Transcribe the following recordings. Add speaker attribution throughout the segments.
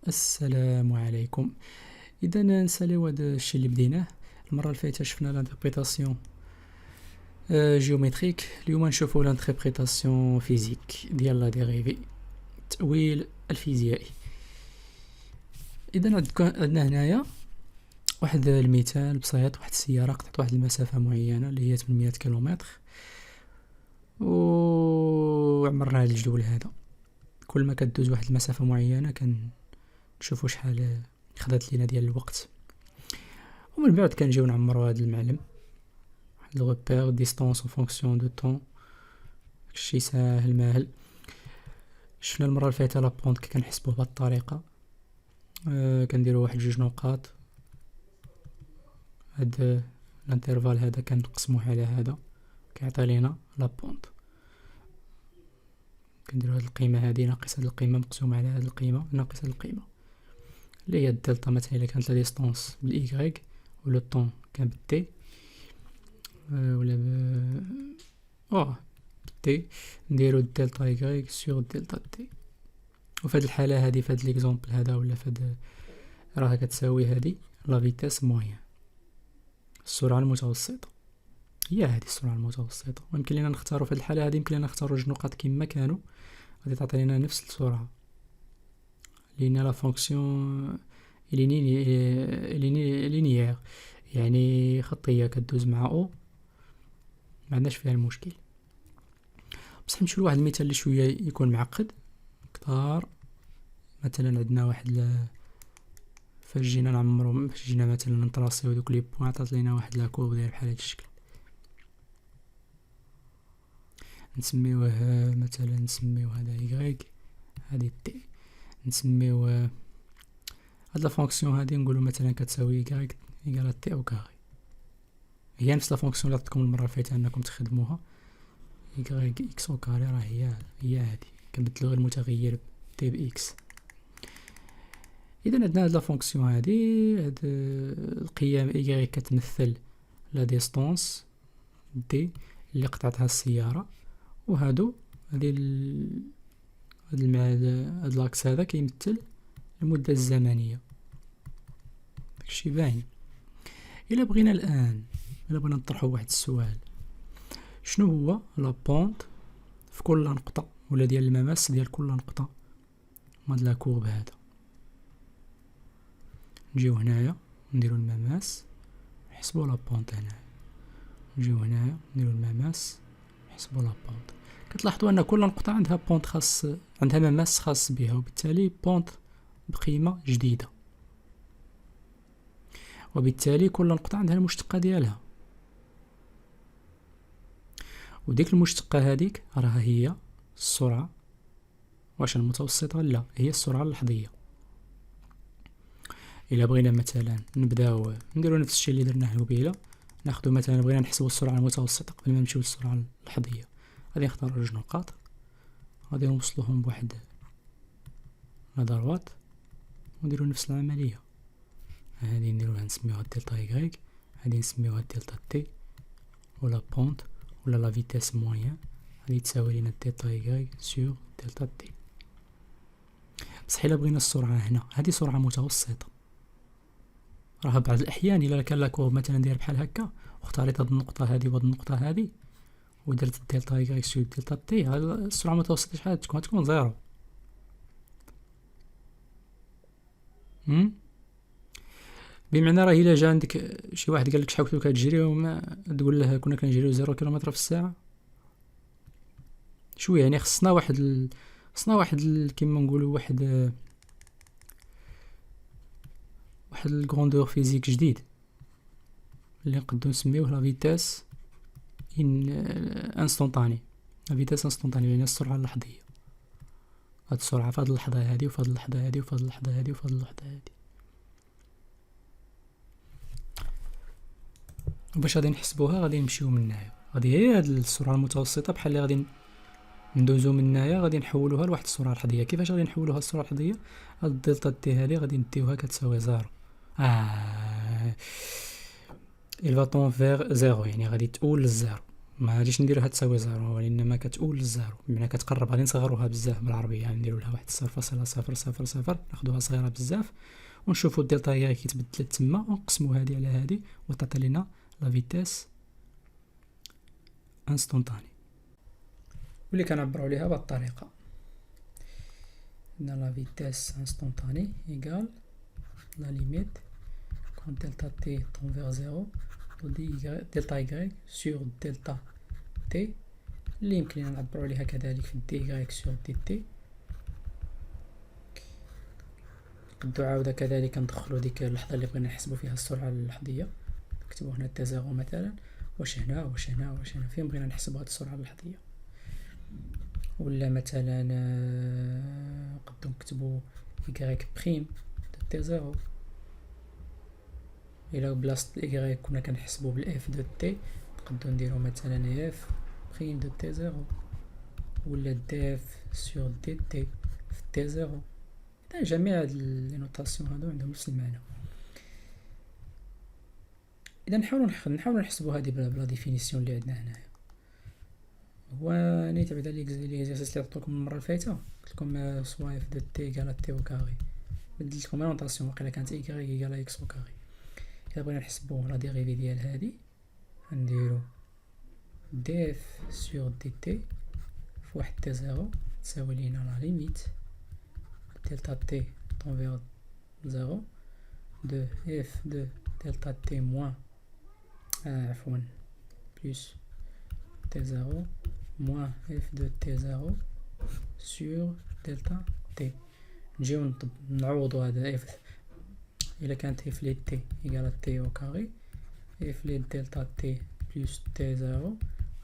Speaker 1: السلام عليكم. اذا نساليو هذا الشيء اللي بديناه المره اللي فاتت، شفنا لانتربريتاسيون جيومتريك. اليوم نشوفوا لانتربريتاسيون فيزيك ديال لا ديريفي، التاويل الفيزيائي. اذا عندنا هنايا واحد المثال بسيط. واحد السياره قطعت واحد المسافه معينه اللي هي 800 كيلومتر، وعمرنا هذا الجدول هذا. كل ما كدوز واحد المسافه معينه كنشوفوا شحال خدات لينا ديال الوقت، ومن بعد كنجيو نعمروا هذا المعلم، واحد الغوبير ديستونس اون فونكسيون دو طون. داكشي ساهل ماهل. شفنا المره اللي فاتت لا بونت كي كنحسبوه بهذه الطريقه. كنديروا واحد جوج نقاط، هاد الانترفال هذا كنقسموه على هذا كيعطي لينا لا بونت. كنديروا هاد القيمه هذه ناقص هاد القيمه مقسومه على هاد القيمه ناقص هاد القيمه اللي هي الدلتا. مثلا الا كانت لا ديستونس بالايغريك ولا الطون كان بالتي ولا بالتي، نديرو الدلتا ايغريك سور الدلتا تي. وفي هاد الحاله هادي، في هاد ليكزومبل هذا ولا في هاد، راها كتساوي هادي لا فيتاس موين، السرعه المتوسطه. هي هادي السرعه المتوسطه. ويمكن لينا نختاروا في هاد الحاله هادي، يمكن لينا نختاروا جوج نقاط كما كانوا، غادي تعطي لنا نفس السرعه، لان لا فونكسيون لينيير يعني خطيه كدوز مع او، ما عندناش فيها المشكل. بصح نمشيو لواحد المثال اللي شويه يكون معقد كثار. مثلا عندنا واحد فاش جينا نعمرو، فاش جينا مثلا نطراسيو دوك لي بوين، عطات لينا واحد لا كورب داير بحال هاد الشكل. نسميوه مثلا، نسميو هذا يغريك، هذه تي. نسميو هاد لا فونكسيون هادي نقولوا مثلا كتساوي يغريك ايكال تي او كاري. هي نفس لا فونكسيون اللي عطيتكم المره اللي فاتت انكم تخدموها، يغريك اكس او كاري، راه هي هادي. كنبدلو غير المتغير تي باكس. اذا عندنا هاد لا فونكسيون هادي، هاد القيم ايغريك كتمثل لا ديستونس دي اللي قطعتها السياره، وهادو هادي هاد لاكس هذا كيمثل المده الزمنيه. داكشي باين. الا بغينا الان، الا بغينا نطرحوا واحد السؤال، شنو هو لا بونت في كل نقطه ولا ديال المماس ديال كل نقطه هاد لا كورب هذا؟ نجيو هنايا نديرو المماس، نحسبوا لا بونت. هنا نجيو هنايا نديرو المماس، نحسبوا لا بونت. كتلاحظوا ان كل نقطه عندها بونت خاص، عندها مماس خاص بها، وبالتالي بونت بقيمه جديده، وبالتالي كل نقطه عندها المشتقه ديالها. وديك المشتقه هذيك راها هي السرعه. واش المتوسطه؟ لا، هي السرعه اللحظيه. الا بغينا مثلا نبداو نديرو نفس الشيء اللي درناه قبيله، ناخذ مثلا بغينا نحسبوا السرعه المتوسطه قبل ما نمشيو للسرعه اللحظيه، غادي نختاروا جوج نقاط، غادي نوصلوهم بواحد لا دروات ونديرو نفس العمليه. هادي نديروها نسميوها دلتا ايغريك، هادي نسميوها دلتا تي، ولا بونت ولا لا فيتاس موين، غادي تساوي لنا دلتا ايغريك سور دلتا تي. بصح الا بغينا السرعه هنا، هادي سرعه متوسطه، راه بعض الاحيان الا كان لاكورب مثلا داير بحال هكا، واختاريت هاد النقطه هادي وهاد النقطه هادي، ودرت دلتا ايغريك سور دلتا تي، هاد السرعه المتوسطه شحال تكون زيرو. بمعنى راه الا جا عندك شي واحد قال لك شحال كنتو كتجري، وما تقول له كنا كنجريو 0 كيلومتر في الساعه، شويه يعني خصنا واحد كيما نقولوا واحد الكروندور فيزيك جديد اللي نقدروا نسميوه لا فيتاس انستونطاني. لا فيتاس انستونطاني يعني السرعه اللحظيه. هاد السرعه في هاد اللحظه هادي، وفي هاد اللحظه هادي، وفي هاد اللحظه هادي، وفي هاد اللحظه هادي. وباش غادي نحسبوها غادي نمشيو من هنايا، غادي هي هاد السرعه المتوسطه بحال اللي غادي ندوزو من هنايا غادي نحولوها لواحد السرعه لحظيه. كيفاش غادي نحولوها للسرعه اللحظيه؟ هاد الدلتا تي هادي غادي نديوها كتساوي زيرو. il va tend vers زيرو، يعني غادي تقول للزيرو. ما غاديش نديروها تساوي زيرو، وانما كتؤول للزيرو، بمعنى كتقرب. غادي نصغروها بزاف بالعربيه، يعني نديرو لها واحد 0.000، ناخدوها صغيره بزاف ونشوفوا الدلتا هي كيتبدلت تما، ونقسموا هذه على هذه وتعطي لنا لا فيتاس انستونطاني، واللي كنعبروا عليها بهذه الطريقه. عندنا لا فيتاس انستونطاني ايكال لا ليميت كون دلتا تي طون فيغ زيرو دي دلتا y sur دلتا t، اللي يمكن لنا نعبروا عليها كذلك في دي y sur دي t. نقدو عاوده كذلك ندخلو ديك اللحظه اللي بغينا نحسبوا فيها السرعه اللحظيه، نكتبو هنا تي زيرو مثلا، واش هنا واش هنا واش هنا فين بغينا نحسبوا هاد السرعه اللحظيه. ولا مثلا نقدو نكتبو y بريم دو تي زيرو، الى بلاصه الاي كنا كنحسبو بالاف دو تي نقدو نديرو مثلا اف بريم دو تي زيرو، ولا دي اف سور دي تي في تي زيرو. جميع هاد لي نوطاسيون هادو عندهم نفس المعنى. اذا نحاولوا نحسبوا هذه بلا ديفينيسيون اللي عندنا هنايا. هو نيت بعدا ليكزيرسيس اللي عطيتكم المره الفايته قلت لكم سوا اف دو تي ايكال تي او كاري، بدلت لكم لا نوطاسيون واقيلا كانت ايكال اكس او كاري. اذا بغينا نحسبوا لا ديريفي ديال هذه نديرو دي اف سور دي تي في واحد تي زيرو تساوي لينا لا ليميت دلتا تي طون فيغ زيرو دو اف دو دلتا تي موان عفوا بلس تي زيرو موان اف دو تي زيرو سور دلتا تي. نجيو نعوضو هذا اف، الا كانت اف لي تي ايكال تي او كاري، اف لي دلتا تي بلس تي زيرو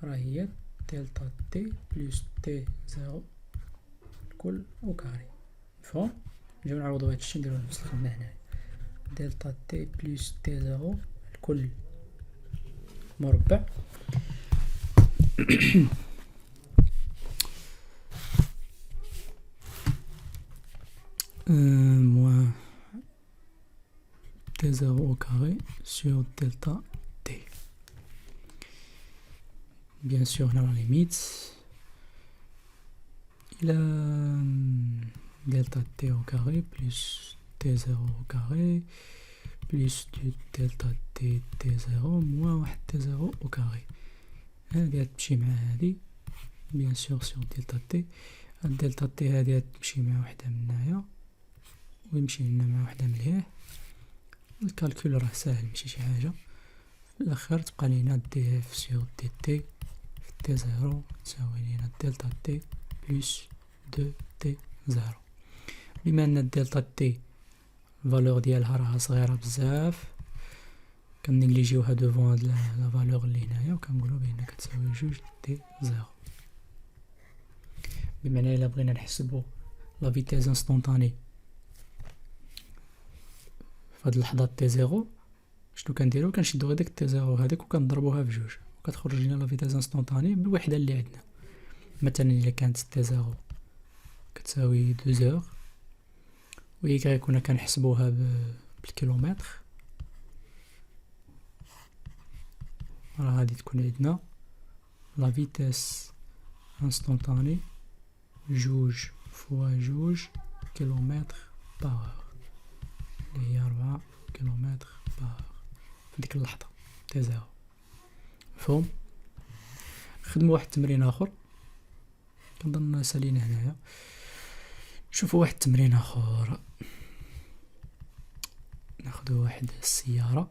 Speaker 1: راه هي دلتا تي بلس تي زيرو الكل او كاري. مفهوم؟ نجيو نعوضو هادشي نديرو نفس الخدمة هنايا، دلتا تي بلس تي زيرو الكل مربع موان تي زيرو au carré sur delta t. Bien sûr, on a la limite. Il a delta t au carré plus t0 au carré plus du delta t0 moins واحد t0 au carré. هذه تمشي مع هذه bien sûr sur delta t. الدلتا t هذه تمشي مع وحدة من هنايا ويمشي لنا مع وحدة مليح. الكالكول راه ساهل ماشي شي حاجة. في الاخر تبقى لينا دي اف سور دي تي في تي زيرو تساوي لينا دلتا تي بلس دو تي زيرو. بما ان الدلتا تي الفالور ديالها راها صغيرة بزاف كنيجليجيوها دوفون هاد لا فالور اللي هنايا وكنقولو بأنها كتساوي جوج تي زيرو. بمعنى الا بغينا نحسبو لا فيتاس انستونطاني فهاد اللحظة تي زيرو، شنو كنديرو؟ كنشدو هاديك تي زيرو هاديك وكنضربوها بجوج وكتخرج لنا لا فيتاس انستونطاني بالوحدة اللي عندنا. مثلا الا كانت تي زيرو كتساوي 2 زور و y كنا كنحسبوها بالكيلومتر، راه غادي تكون عندنا لا فيتاس انستونطاني جوج فوا جوج كيلومتر باغ اللي هي 4 كيلومتر باغ في ديك اللحظة تي زيرو. مفهوم؟ خدموا واحد التمرين اخر كنظن سالينا هنايا. شوفوا واحد التمرين اخر، ناخدو واحد السيارة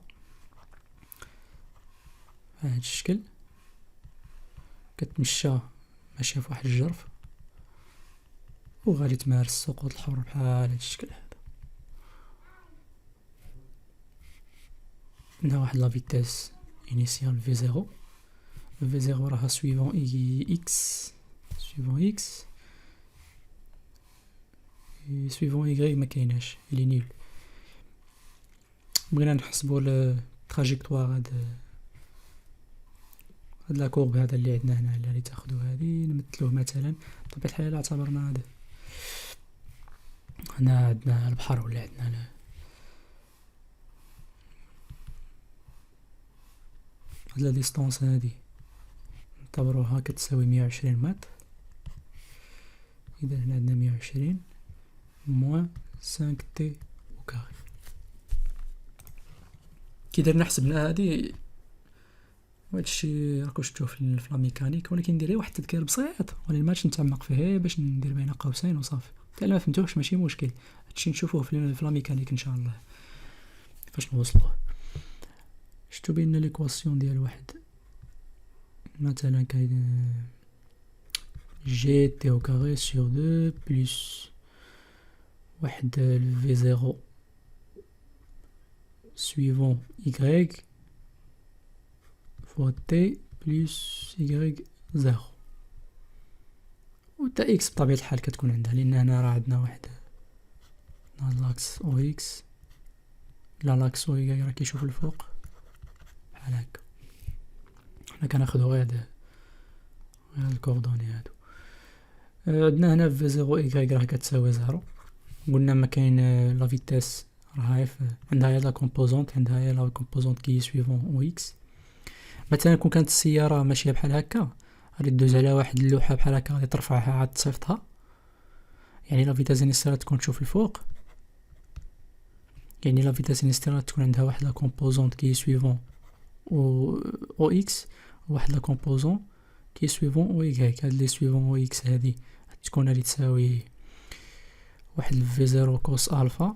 Speaker 1: بهذا الشكل كتمشى ماشية في واحد الجرف وغادي تمارس السقوط الحر بحال هذا الشكل هذا. عندها واحد لا فيتاس انيسيال في زيرو، في زيرو راها سويفون اكس سويفون اكس سويفون ايغري ما كايناش لي نيل. بغينا نحسبوا التراجيكتوار هاد لا كورب هذا اللي عندنا هنا اللي تاخذوا هذه نمثلوه مثلا بطبيعه الحال اعتبرنا هنا عندنا البحر ولا عندنا هاد لا ديستونس هادي نعتبروها كتساوي 120 متر. إذا هنا عندنا 120 موان 5 تي أو كاري. كي درنا حسبنا هادي، وهادشي راكو شفتوه في لا ميكانيك، ولكن ندير غير واحد التذكير بسيط، ولكن مابغيتش نتعمق فيه باش ندير بين قوسين وصافي. حتى ما فهمتوهش ماشي مشكل، هادشي نشوفوه في لا ميكانيك ان شاء الله فاش نوصلوه. شفتو بان ليكواسيون ديال واحد مثلا كاين جي تي او كاري سور دو بلس واحد في زيرو suivant y fois t plus y زيرو، و تا اكس بطبيعة الحال كتكون عندها، لان هنا راه عندنا واحد لاكس او اكس، لا لاكس او y راه كيشوف الفوق بحال هكا. حنا كناخدو غير هاد الكوردوني هادو. عندنا هنا في زيرو y راه كتساوي زيرو، قلنا ما كاين لا فيتاس راهي عندها هي لا كومبوزونت، عندها هي لا كومبوزونت كي سويفون او اكس. مثلا كون كانت السياره ماشيه بحال هكا، غادي دوز على واحد اللوحه بحال هكا، غادي ترفعها عاد تصيفطها، يعني لا فيتاس انيسيال تكون تشوف الفوق، يعني لا فيتاس انيسيال تكون عندها واحد لا كومبوزونت كي سويفون او اكس، واحد لا كومبوزون كي سويفون او يغريك. هاد لي سويفون او اكس هادي تكون غادي تساوي واحد في زيرو كوس الفا،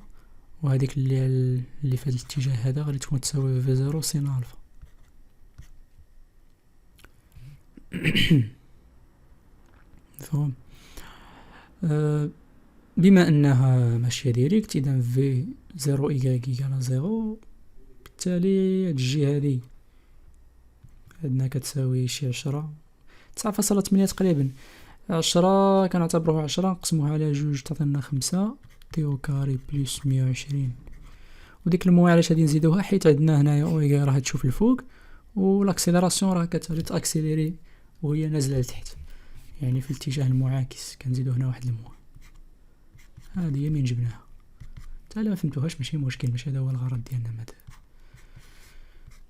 Speaker 1: وهذيك اللي في هذا الاتجاه هذا غادي تكون تساوي في زيرو سين الفا. مفهوم؟ بما انها ماشيه ديريكت، اذا في زيرو ايكغيك ايكالا زيرو، بالتالي هاد الجهه هادي عندنا كتساوي شي 9.8 تقريبا. 10 كنعتبروها 10 نقسموها على جوج تعطينا 5 تي او كاري بلس 120. وديك الموان علاش غادي نزيدوها؟ حيت عندنا هنايا اوميغا راه تشوف الفوق، و لاكسيليراسيون راه كتولي تاكسيليري وهي نازله لتحت، يعني في الاتجاه المعاكس. كنزيدو هنا واحد الموان، هذه هي من جبناها. حتى ما فهمتوهاش ماشي مشكل، ماشي هذا هو الغرض ديالنا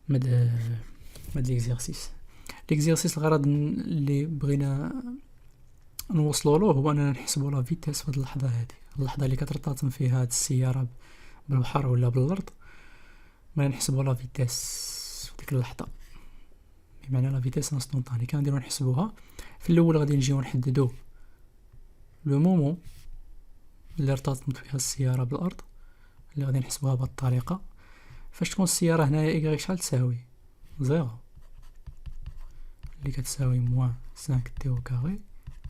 Speaker 1: مد ليكزيرسيس. الغرض اللي بغينا نوصلوا له هو اننا نحسبوا لا فيتاس في هذه اللحظه هذه، اللحظه اللي كترتطم فيها هاد السياره بالبحر ولا بالارض، بغينا نحسبوا لا فيتاس في ديك اللحظه، بمعنى لا فيتاس انستونطاني. كنديرو نحسبوها في الاول، غادي نجيو نحددو لو مومون اللي ارتطمت فيها السياره بالارض، اللي غادي نحسبوها بهذه الطريقه. فاش تكون السياره هنايا ايكغيك شحال تساوي؟ زيرو، اللي كتساوي موان 5 تي او كاري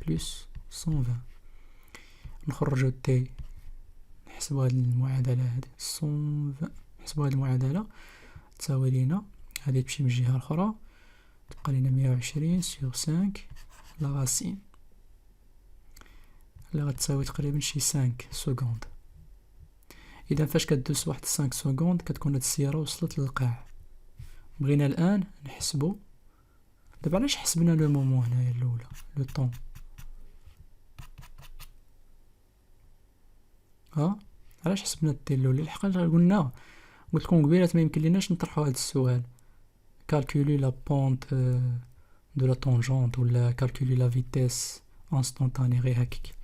Speaker 1: بلس 120. نخرجو تي، نحسبو هاد المعادله هادي 120، نحسبو هاد المعادله تساوي لينا هادي تمشي من الجهه الاخرى، تبقى لينا 120 سور 5 لا راسين، اللي غتساوي تقريبا شي 5 سكوند. اذا فاش كدوز واحد 5 سكوند كتكون هاد السياره وصلت للقاع. بغينا الان نحسبو دابا علاش حسبنا لو مومون هنايا الاولى لو طون، علاش حسبنا التي الاولى؟ لحقاش قلت لكم قبيله ما يمكن ليناش نطرحوا هذا السؤال، كالكولي لا بونت دو لا طونجونت ولا كالكولي لا فيتاس انستونطاني غير هكاك.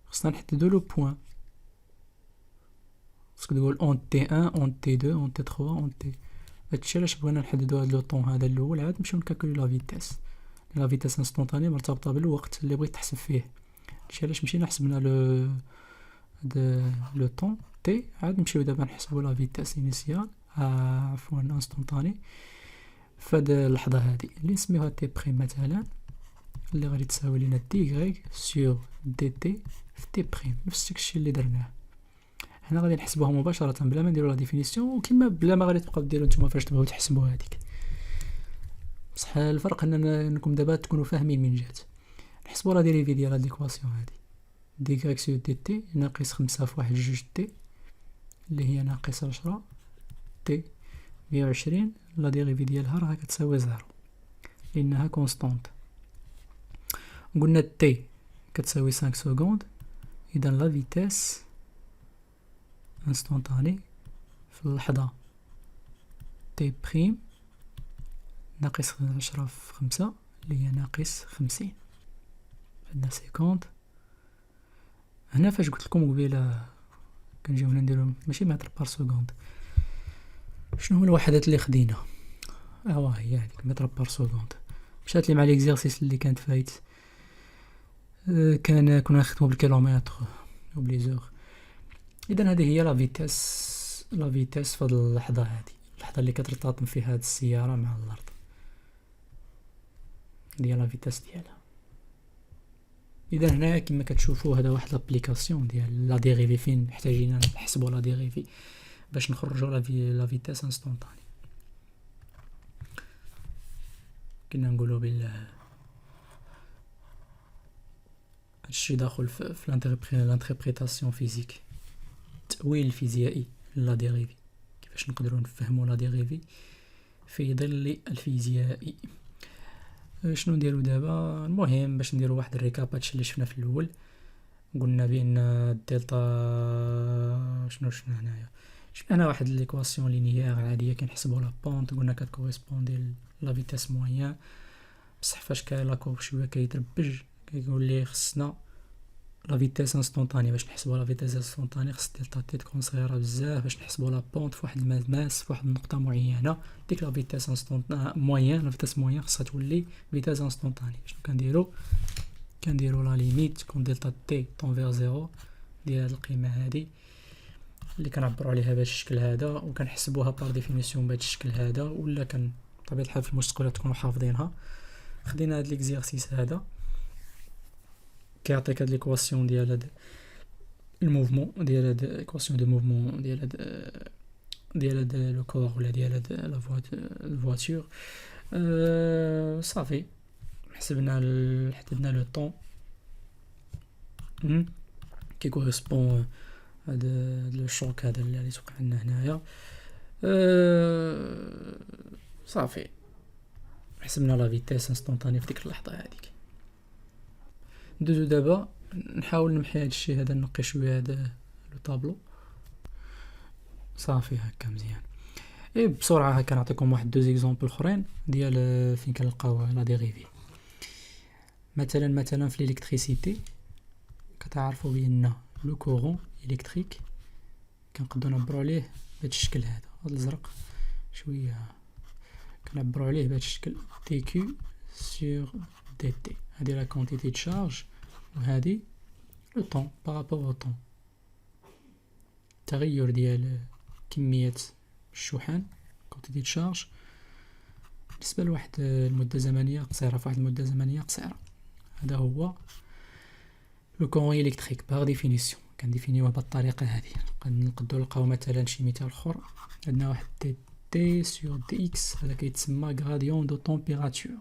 Speaker 1: خصنا نحددو لو بوين، خصك تقول اون تي 1 اون تي 2 اون تي 3 اون تي. هادشي علاش بغينا نحددو هاد لو طون هذا الاول، عاد نمشيو نكالكولي لا فيتاس. لا فيتاس انستونطاني مرتبطه بالوقت اللي بغيت تحسب فيه. هادشي علاش مشينا حسبنا لو طون تي، عاد نمشيو دابا نحسبو لا فيتاس انيسيال عفوا انستونطاني فهاد اللحظه هادي اللي نسميوها تي بريم مثلا، اللي غادي تساوي لينا دي غريك سور دي تي في تي بريم. نفس الشيء اللي درناه حنا غادي نحسبوها مباشره بلا ما نديرو لا ديفينيسيون، وكما بلا ما غادي تبقاو ديروا نتوما فاش تبغيو تحسبوا هذيك. بصح الفرق انكم دابا تكونوا فاهمين من جات. نحسبوا لا ديريفي ديال هاد ليكواسيون هادي، دي غريك سور دي تي ناقص 5 في واحد جوج تي اللي هي ناقص 10 تي 120. لا ديريفي ديالها راه كتساوي زيرو لانها كونستانت. قلنا تي كتساوي 5 سكوند، اذا لا فيتاس انستونطاني في اللحظه تي بريم ناقص 10 في 5 اللي هي ناقص 50. عندنا 50. هنا فاش قلت لكم قبيله كنجيو هنا نديرو ماشي متر بار سكوند، شنو هو الوحدات اللي خدينا؟ هي هذيك متر بار سكوند. مشات لي مع ليكزيرسيس اللي كانت فايت، كنا نخدمو بالكيلومتر و بليزور. اذا هذه هي لا فيتاس في هذه اللحظه، اللحظه اللي كترتطم فيها هذه السياره مع الارض، ديال لا فيتاس ديالها. اذا هنا كما كتشوفوا هذا واحد لابليكاسيون ديال لا ديريفي، فين محتاجين نحسبوا لا ديريفي باش نخرجوا لا فيتاس انستونطاني. كنا نقولوا هادشي داخل في لانتربريتاسيون فيزيك، التأويل الفيزيائي لا ديريفي، كيفاش نقدروا نفهموا لا ديريفي في ظل الفيزيائي. شنو نديرو دابا؟ المهم باش نديرو واحد الريكاب هادشي اللي شفنا في الاول. قلنا بان الدلتا شنو هنايا، شفنا واحد ليكواسيون لينيير عاديه كنحسبوا لا بونط، قلنا كتكوريسبوندي لا فيتاس موين. بصح فاش كاين لا كورب شويه كيتربج كيقول لي خصنا لا فيتاس انستونطاني. باش نحسبوا لا فيتاس انستونطاني خص دلتا تي تكون صغيره بزاف باش نحسبوا لا بونط في واحد الماس في واحد النقطه معينه. ديك لا فيتاس انستونطاني موين، لا فيتاس موين خصها تولي فيتاس انستونطاني. شنو كنديرو لا ليميت كون دلتا تي طون فيغ زيرو ديال هاد القيمه هادي اللي كنعبروا عليها بهذا الشكل هذا، وكنحسبوها بار ديفينيسيون بهذا الشكل هذا، ولا كان بطبيعه الحال في المستقبل تكونوا حافظينها. خدينا هاد ليكزيرسيس هذا كيعطيك هاد ليكواسيون ديال هاد الموفمون، ديال هاد ايكواسيون دو موفمون ديال هاد لو كور ولا ديال هاد لا فواتور. صافي حددنا لو طون كي كوريسبون هاد لو شوك هذا اللي توقع لنا هنايا. صافي حسبنا لا فيتاس انستونطاني في ديك اللحظه هذيك. ندوزو دابا نحاول نمحي هاد الشيء هذا، نقي شويه هذا لو طابلو. صافي هكا مزيان. بسرعه هكا نعطيكم واحد دو زيكزامبل اخرين ديال فين كنلقاو لا ديريفي. مثلا في الالكتريسيتي كتعرفوا بان لو كورون الكتريك كنقدروا نعبروا عليه بهذا الشكل هذا الازرق شويه، كنعبروا عليه بهذا الشكل تي كيو سور دي تي. هذه لا كونتيتي دو شارج وهذه لو طون بارابور او طون، التغير ديال كميه الشحن كونتيتي دو شارج بالنسبه لواحد المده زمنيه قصيره في واحد المده زمنيه قصيره. هذا هو لو كورون الكتريك بار ديفينيسيون. كنديفينيوه بالطريقه هذه. نقدروا نلقاو مثلا شي مثال اخر. عندنا واحد تي سور دي اكس، هذا كيتسمى غراديون دو طومبيراتور.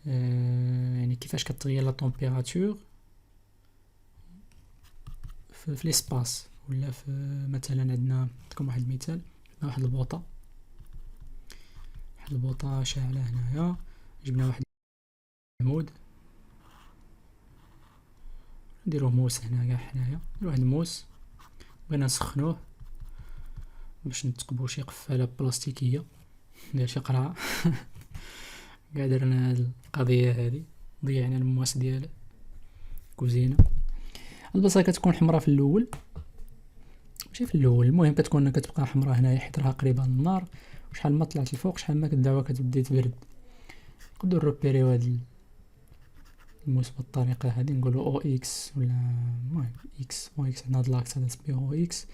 Speaker 1: يعني كيفاش كتغير لا طومبيراتور في ليسباس، ولا في مثلا عندنا نعطيكم واحد المثال. واحد البوطه شاعله هنايا، جبنا واحد العمود نديروه موس هنا كاع حنايا، نديرو واحد الموس بغينا نسخنوه باش نتقبو شي قفاله بلاستيكيه ديال شي قرعه. كاع درنا هاد القضيه هادي، ضيعنا المواس ديال الكوزينه. البصله كتكون حمراء في الاول، ماشي في الاول، المهم كتبقى حمراء هنايا حيت راها قريبه للنار، وشحال ما طلعت الفوق شحال ما كدعوها كتبدا تبرد. نقدروا نروبيريو هاد الموس بالطريقه هذه، نقولوا او اكس ولا المهم اكس او اكس. عندنا هاد لاكس هذا سميوه او اكس،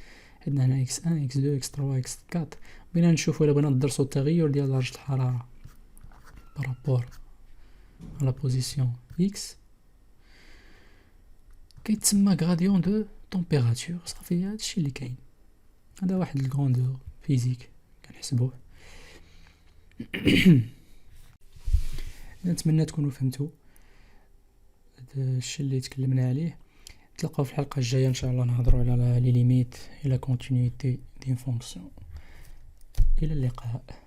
Speaker 1: عندنا هنا اكس 1 اكس 2 اكس 3 اكس 4. بغينا نشوفوا الا بغينا ندرسوا التغير ديال درجه الحراره بارابور على بوزيسيون اكس كيتسمى غراديون دو طومبيراتور. صافي هادشي اللي كاين، هذا واحد الغروندور فيزيك كنحسبوه. نتمنى تكونوا فهمتوا الشيء اللي تكلمنا عليه. تلقاو في الحلقه الجايه ان شاء الله نهضروا على لي ليميت الى كونتينيتي دين فونكسيون. الى اللقاء.